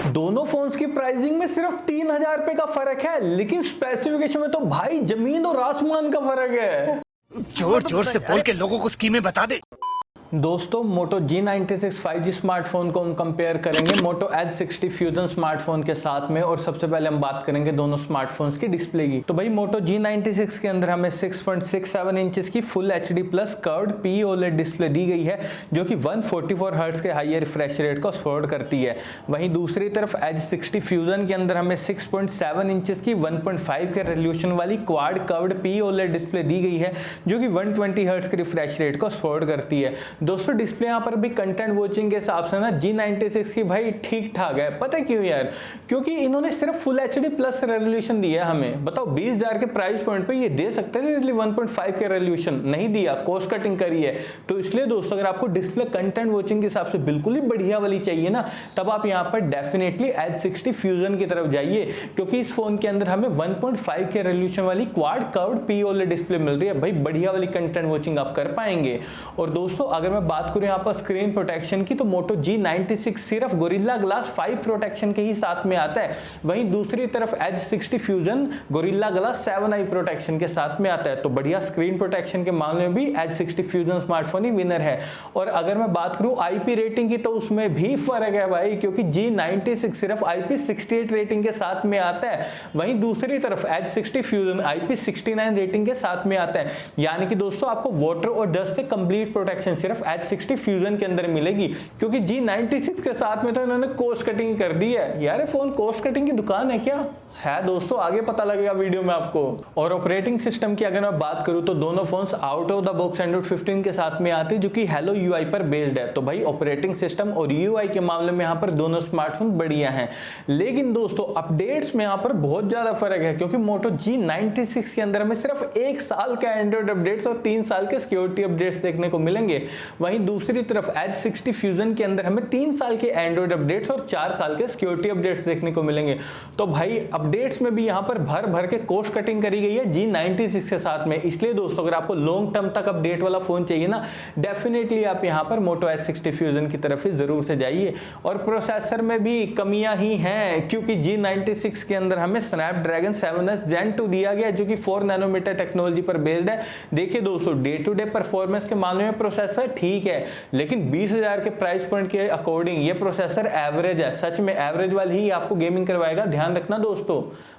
दोनों फोन्स की प्राइसिंग में सिर्फ 3000 रुपए का फर्क है, लेकिन स्पेसिफिकेशन में तो भाई जमीन और आसमान का फर्क है। जोर जोर से बोल के लोगों को स्कीमें बता दे। दोस्तों मोटो G96 5G स्मार्टफोन को हम कंपेयर करेंगे मोटो H60 फ्यूजन स्मार्टफोन के साथ में। और सबसे पहले हम बात करेंगे दोनों स्मार्टफोन्स की डिस्प्ले की। तो भाई मोटो G96 के अंदर हमें 6.67 इंचेस की full HD plus curved POLED display दी गई है, जो कि 144 हर्ट्ज के हाई रिफ्रेश रेट को सपोर्ट करती है। वहीं दूसरी तरफ H60 फ्यूजन के अंदर हमें 6.7 इंचेस की 1.5 के रेजोल्यूशन वाली क्वाड कर्व्ड POLED डिस्प्ले दी गई है, जो कि 120 हर्ट्ज के रिफ्रेश रेट को सपोर्ट करती है। दोस्तों डिस्प्ले यहाँ पर भी कंटेंट वॉचिंग के हिसाब से ना G96 की भाई ठीक ठाक है। पता है क्यों यार? क्योंकि इन्होंने सिर्फ फुल HD प्लस रेजोल्यूशन दिया है हमें। बताओ 20,000 के प्राइस पॉइंट पे ये दे सकते थे, इसलिए 1.5 के रेजोल्यूशन नहीं दिया, कॉस्ट कटिंग करी है। तो इसलिए दोस्तों अगर आपको डिस्प्ले कंटेंट वॉचिंग के हिसाब से बिल्कुल ही बढ़िया वाली चाहिए ना, तब आप यहाँ पर डेफिनेटली H60 फ्यूजन की तरफ जाइए, क्योंकि इस फोन के अंदर हमें 1.5 के रेजोल्यूशन वाली क्वाड कर्व्ड POLED डिस्प्ले मिल रही है। भाई बढ़िया वाली कंटेंट वॉचिंग आप कर पाएंगे। और दोस्तों अगर मैं बात करूं यहाँ पर स्क्रीन प्रोटेक्शन की, तो मोटो G96 सिर्फ गोरिल्ला ग्लास 5 प्रोटेक्शन के ही साथ में आता है। वहीं दूसरी तरफ H60 fusion gorilla glass 7i protection के साथ में आता है। तो बढ़िया स्क्रीन प्रोटेक्शन के मामले में भी H60 फ्यूजन स्मार्टफोन ही विनर है। और अगर मैं बात करूं IP रेटिंग की, तो उसमें भी फर्क है भाई, क्योंकि G96 सिर्फ IP68 रेटिंग के साथ में आता है। वहीं दूसरी तरफ H60 फ्यूजन IP69 रेटिंग के साथ में आता है। यानी कि दोस्तों आपको वाटर और डस्ट से कंप्लीट प्रोटेक्शन सिर्फ H60 फ्यूजन के अंदर मिलेगी, क्योंकि G96 के साथ में तो इन्होंने कॉस्ट कटिंग कर दी है। यार फोन कॉस्ट कटिंग की दुकान है क्या? है दोस्तों, आगे पता लगेगा वीडियो में आपको। और ऑपरेटिंग सिस्टम की अगर मैं बात करूं, तो दोनों phones out of the box Android 15 के साथ में आते हैं, जो कि हेलो UI पर बेस्ड है। तो भाई ऑपरेटिंग सिस्टम और UI के मामले में यहाँ पर दोनों स्मार्टफोन बढ़िया हैं। लेकिन दोस्तों अपडेट्स में यहाँ पर बहुत ज्यादा फर्क है, क्योंकि मोटो G96 के अंदर हमें सिर्फ 1 साल का एंड्रॉइड अपडेट्स और 3 साल के सिक्योरिटी अपडेट्स देखने को मिलेंगे। वहीं दूसरी तरफ H60 फ्यूजन के अंदर हमें 3 साल के एंड्रॉइड अपडेट्स और 4 साल के सिक्योरिटी अपडेट्स देखने को मिलेंगे। तो भाई अपडेट्स में भी यहां पर भर भर के कॉस्ट कटिंग करी गई है G96 के साथ में। इसलिए दोस्तों अगर आपको लॉन्ग टर्म तक अपडेट वाला फोन चाहिए ना, डेफिनेटली आप यहां पर मोटो H60 फ्यूजन की तरफ ही जरूर से जाइए। और प्रोसेसर में भी कमियां ही हैं, क्योंकि G96 के अंदर हमें स्नैपड्रैगन 7S Gen 2 दिया गया, जो कि 4 नैनोमीटर टेक्नोलॉजी पर बेस्ड है। देखिए दोस्तों डे टू डे परफॉर्मेंस के मामले में प्रोसेसर ठीक है, लेकिन 20,000 के प्राइस पॉइंट के अकॉर्डिंग ये प्रोसेसर एवरेज है। सच में एवरेज वाली ही आपको गेमिंग करवाएगा, ध्यान रखना दोस्तों।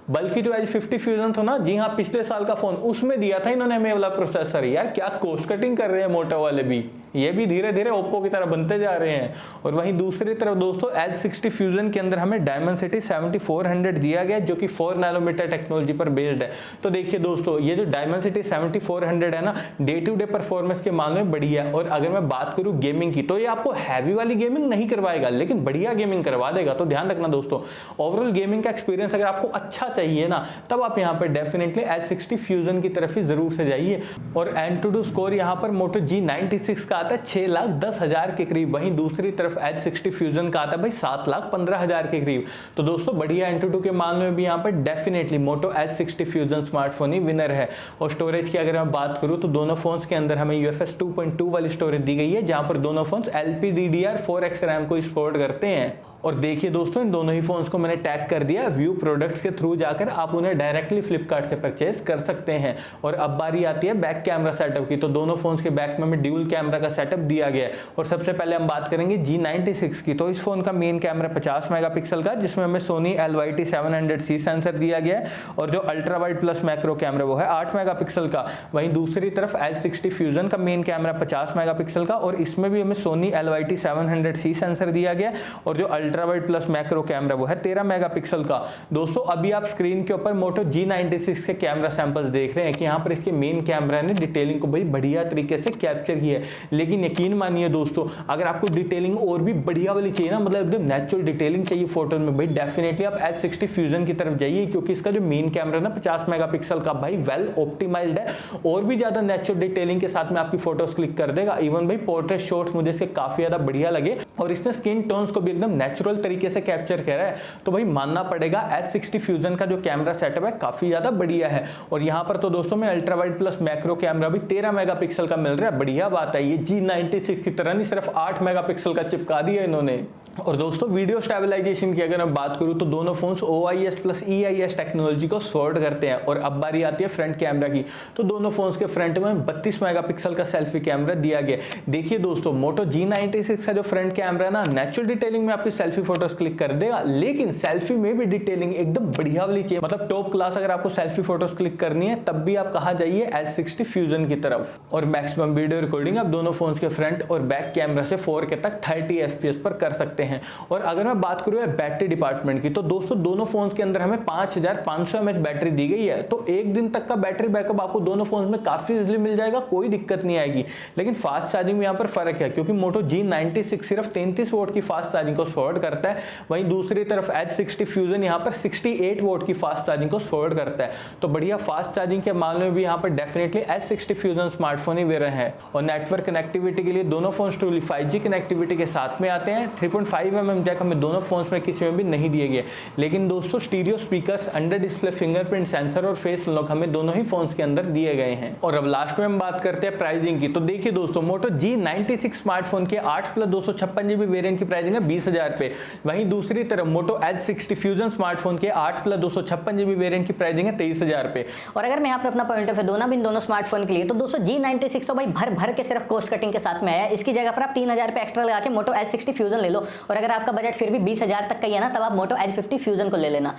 बल्कि जो H50 फ्यूजन था ना, जी हाँ पिछले साल का फोन, उसमें दिया था इन्होंने हमें वाला प्रोसेसर। यार क्या कॉस्ट कटिंग कर रहे हैं मोटो वाले भी, ये भी धीरे धीरे ओप्पो की तरह बनते जा रहे हैं। और वहीं दूसरी तरफ दोस्तों H60 फ्यूजन के अंदर हमें डायमेंसिटी 7400 दिया गया, जो कि 4 नैनोमीटर टेक्नोलॉजी पर बेस्ड है। तो देखिए दोस्तों ये जो डायमेंसिटी 7400 है ना, डे टू डे परफॉर्मेंस के मामले में बढ़िया है। और अगर मैं बात करूं गेमिंग की, तो ये आपको हैवी वाली गेमिंग नहीं करवाएगा, लेकिन बढ़िया गेमिंग करवा देगा। तो ध्यान रखना दोस्तों, ओवरऑल गेमिंग का एक्सपीरियंस अगर आपको अच्छा चाहिए ना, तब आप यहां पर डेफिनेटली H60 फ्यूजन की तरफ ही जरूर से जाइए। और Antutu स्कोर यहां पर मोटो G96 का आता है 6,10,000 के करीब। वहीं दूसरी तरफ H60 फ्यूजन का आता है भाई 7,15,000 के करीब। तो दोस्तों बढ़िया Antutu के मामले में भी यहां पर डेफिनेटली मोटो H60 फ्यूजन स्मार्टफोन ही विनर है। और स्टोरेज की अगर मैं बात करूं, तो दोनों फोन्स के अंदर हमें UFS 2.2 वाली स्टोरेज दी गई है, जहां पर दोनों फोन्स LPDDR4X रैम को सपोर्ट करते हैं। और देखिए दोस्तों इन दोनों ही फोन्स को मैंने टैग कर दिया, व्यू प्रोडक्ट्स के थ्रू जाकर आप उन्हें डायरेक्टली फ्लिपकार्ट से परचेज कर सकते हैं। और अब बारी आती है बैक कैमरा सेटअप की। तो दोनों फोन्स के बैक में हमें ड्यूल कैमरा का सेटअप दिया गया है। और सबसे पहले हम बात करेंगे G96 की। तो इस फोन का मेन कैमरा 50 मेगापिक्सल का, जिसमें हमें सोनी LYT700C सेंसर दिया गया है। और जो ultra wide plus macro camera वो है 8 मेगापिक्सल का। वहीं दूसरी तरफ H60 फ्यूजन का मेन कैमरा 50 मेगापिक्सल का, और इसमें भी हमें सोनी LYT700C सेंसर दिया गया। और जो ultra wide plus macro camera वो है 13 मेगापिक्सल का। दोस्तों अभी आप स्क्रीन के ऊपर मोटो G96 के कैमरा सैंपल्स देख रहे हैं कि यहाँ पर इसके मेन कैमरा ने डिटेलिंग को भाई बढ़िया तरीके से कैप्चर की है। लेकिन यकीन मानिए दोस्तों, अगर आपको डिटेलिंग और भी बढ़िया वाली चाहिए ना, मतलब एकदम नेचुरल डिटेलिंग चाहिए फोटो में, भाई डेफिनेटली आप H60 फ्यूजन की तरफ जाइए, क्योंकि इसका जो मेन कैमरा ना 50 मेगापिक्सल का भाई वेल ऑप्टिमाइज्ड है, और भी ज्यादा नेचुरल डिटेलिंग के साथ में आपकी फोटोज क्लिक कर देगा। इवन भाई पोर्ट्रेट शॉट्स मुझे इसके काफी ज्यादा बढ़िया लगे, और इसने स्किन टोन्स को भी एकदम नेचुरल तरीके से कैप्चर कर रहा है। तो भाई मानना पड़ेगा H60 फ्यूजन का जो कैमरा सेटअप है काफी ज्यादा बढ़िया है। और यहाँ पर तो दोस्तों में ultra wide plus macro camera भी 13 मेगापिक्सल का मिल रहा है। बढ़िया बात है, ये G96 की तरह नहीं सिर्फ 8 मेगापिक्सल का चिपका दिया इन्होंने। और दोस्तों वीडियो स्टेबलाइजेशन की अगर मैं बात करूं तो दोनों phones OIS plus EIS technology को सपोर्ट करते हैं। और अब बारी आती है फ्रंट कैमरा की, तो दोनों फोन्स के फ्रंट में 32 मेगापिक्सल का सेल्फी कैमरा दिया गया। देखिए दोस्तों, मोटो G96 का जो फ्रंट कैमरा है ना, नेचुरल डिटेलिंग में आपकी सेल्फी फोटोज क्लिक कर देगा, लेकिन सेल्फी में भी डिटेलिंग एकदम बढ़िया वाली चाहिए, मतलब टॉप क्लास। अगर आपको सेल्फी फोटोज क्लिक करनी है तब भी आप कहा जाइए S60 फ्यूजन की तरफ। और मैक्सिमम वीडियो रिकॉर्डिंग आप दोनों फोन्स के फ्रंट और बैक कैमरा से 4K तक 30 FPS पर कर सकते हैं। और अगर मैं बात करूं बैटरी डिपार्टमेंट की, तो दोस्तों दोनों फोन्स के अंदर हमें 5500 mAh बैटरी दी गई है, तो एक दिन तक का बैटरी बैकअप आपको दोनों फोन्स में काफी इजीली मिल जाएगा, कोई दिक्कत नहीं आएगी। लेकिन फास्ट चार्जिंग में यहाँ पर फर्क है, क्योंकि मोटो G96 सिर्फ 33 वोट की फास्ट चार्जिंग को सपोर्ट करता है, वहीं दूसरी तरफ S60 फ्यूजन यहाँ पर 68 वोट की फास्ट चार्जिंग को सपोर्ट करता है। तो बढ़िया फास्ट चार्जिंग के मामले में भी यहाँ पर डेफिनेटली S60 फ्यूजन स्मार्टफोन ही वे रहे हैं। और नेटवर्क कनेक्टिविटी के लिए दोनों फोन ट्रूली 5G कनेक्टिविटी के साथ में आते हैं। 3.5mm जैक हमें दोनों फोन्स में किसी में भी नहीं दिए गए, लेकिन दोस्तों stereo speakers, under display fingerprint sensor और फेस अनलॉक हमें दोनों ही फोन्स के अंदर दिए गए हैं। और अब लास्ट में हम बात करते हैं प्राइसिंग की। तो देखिए दोस्तों, मोटो G96 स्मार्टफोन के 8+256GB वेरिएंट की प्राइसिंग है 20,000 पे। वहीं दूसरी तरफ मोटो H60 फ्यूजन स्मार्टफोन के 8+256GB वेरिएंट की प्राइसिंग है 23,000 पे। और अगर मैं यहाँ पर अपना पॉइंट ऑफ व्यू दोनों दोनों स्मार्टफोन के लिए, तो दोस्तों G96 तो भाई भर भर के सिर्फ कॉस्ट कटिंग के साथ में आया है। इसकी जगह पर आप 3,000 पे एक्स्ट्रा लगा के मोटो H60 फ्यूजन ले लो। और अगर आपका बजट फिर भी 20,000 तक का ही है ना, तब आप मोटो H50 फ्यूजन को ले लेना।